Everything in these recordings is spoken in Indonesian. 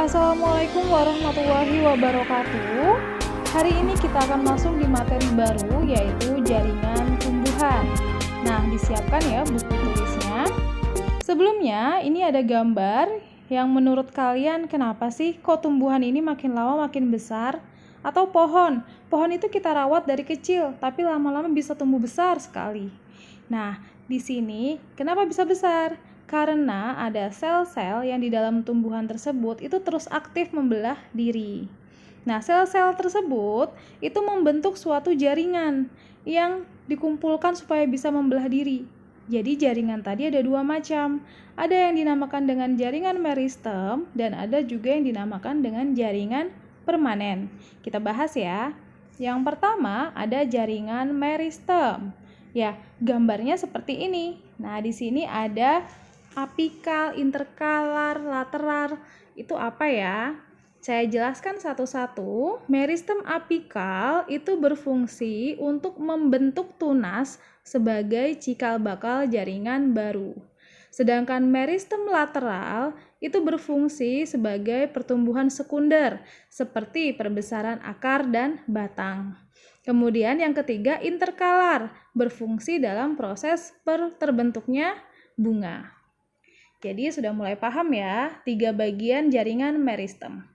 Assalamualaikum warahmatullahi wabarakatuh. Hari ini kita akan masuk di materi baru, yaitu jaringan tumbuhan. Nah, disiapkan ya buku tulisnya. Sebelumnya, ini ada gambar yang menurut kalian kenapa sih kok tumbuhan ini makin lama makin besar? Atau pohon? Pohon itu kita rawat dari kecil, tapi lama-lama bisa tumbuh besar sekali. Nah, di sini kenapa bisa besar? Karena ada sel-sel yang di dalam tumbuhan tersebut itu terus aktif membelah diri. Nah, sel-sel tersebut itu membentuk suatu jaringan yang dikumpulkan supaya bisa membelah diri. Jadi jaringan tadi ada dua macam. Ada yang dinamakan dengan jaringan meristem dan ada juga yang dinamakan dengan jaringan permanen. Kita bahas ya. Yang pertama ada jaringan meristem. Ya, gambarnya seperti ini. Nah, di sini ada apikal, interkalar, lateral. Itu apa ya? Saya jelaskan satu-satu. Meristem apikal itu berfungsi untuk membentuk tunas sebagai cikal bakal jaringan baru. Sedangkan meristem lateral itu berfungsi sebagai pertumbuhan sekunder seperti perbesaran akar dan batang. Kemudian yang ketiga interkalar, berfungsi dalam proses terbentuknya bunga. Jadi sudah mulai paham ya, 3 bagian jaringan meristem.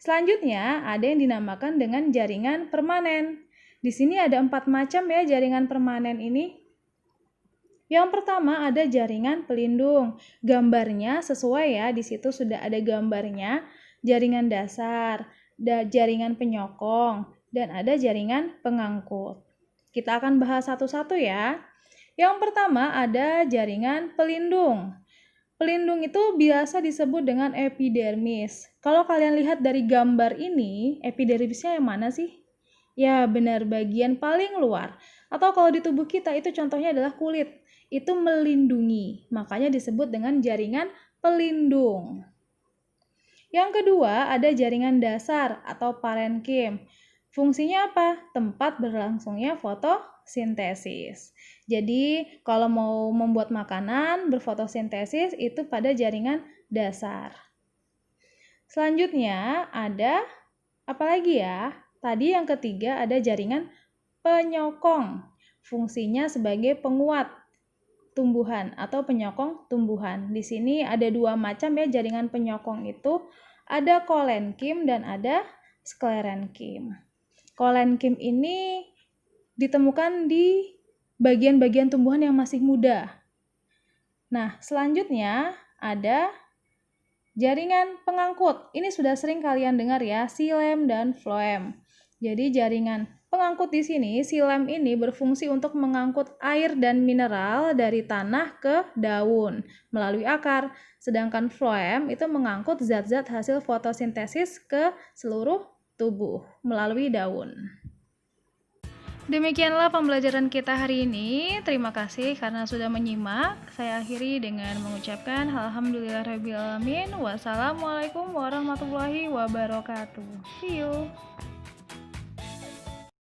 Selanjutnya ada yang dinamakan dengan jaringan permanen. Di sini ada 4 macam ya jaringan permanen ini. Yang pertama ada jaringan pelindung. Gambarnya sesuai ya, di situ sudah ada gambarnya. Jaringan dasar, jaringan penyokong, dan ada jaringan pengangkut. Kita akan bahas satu-satu ya. Yang pertama ada jaringan pelindung. Pelindung itu biasa disebut dengan epidermis. Kalau kalian lihat dari gambar ini, epidermisnya yang mana sih? Ya benar, bagian paling luar. Atau kalau di tubuh kita itu contohnya adalah kulit. Itu melindungi, makanya disebut dengan jaringan pelindung. Yang kedua ada jaringan dasar atau parenkim. Fungsinya apa? Tempat berlangsungnya fotosintesis. Jadi kalau mau membuat makanan berfotosintesis itu pada jaringan dasar. Selanjutnya ada apa lagi ya? Tadi yang ketiga ada jaringan penyokong. Fungsinya sebagai penguat tumbuhan atau penyokong tumbuhan. Di sini ada 2 macam ya jaringan penyokong itu. Ada kolenkim dan ada sklerenkim. Kolenkim ini ditemukan di bagian-bagian tumbuhan yang masih muda. Nah, selanjutnya ada jaringan pengangkut. Ini sudah sering kalian dengar ya, xilem dan floem. Jadi jaringan pengangkut di sini, xilem ini berfungsi untuk mengangkut air dan mineral dari tanah ke daun melalui akar. Sedangkan floem itu mengangkut zat-zat hasil fotosintesis ke seluruh tubuh melalui daun. Demikianlah pembelajaran kita hari ini. Terima kasih karena sudah menyimak. Saya akhiri dengan mengucapkan alhamdulillahirabbil alamin. Wassalamualaikum warahmatullahi wabarakatuh. See you.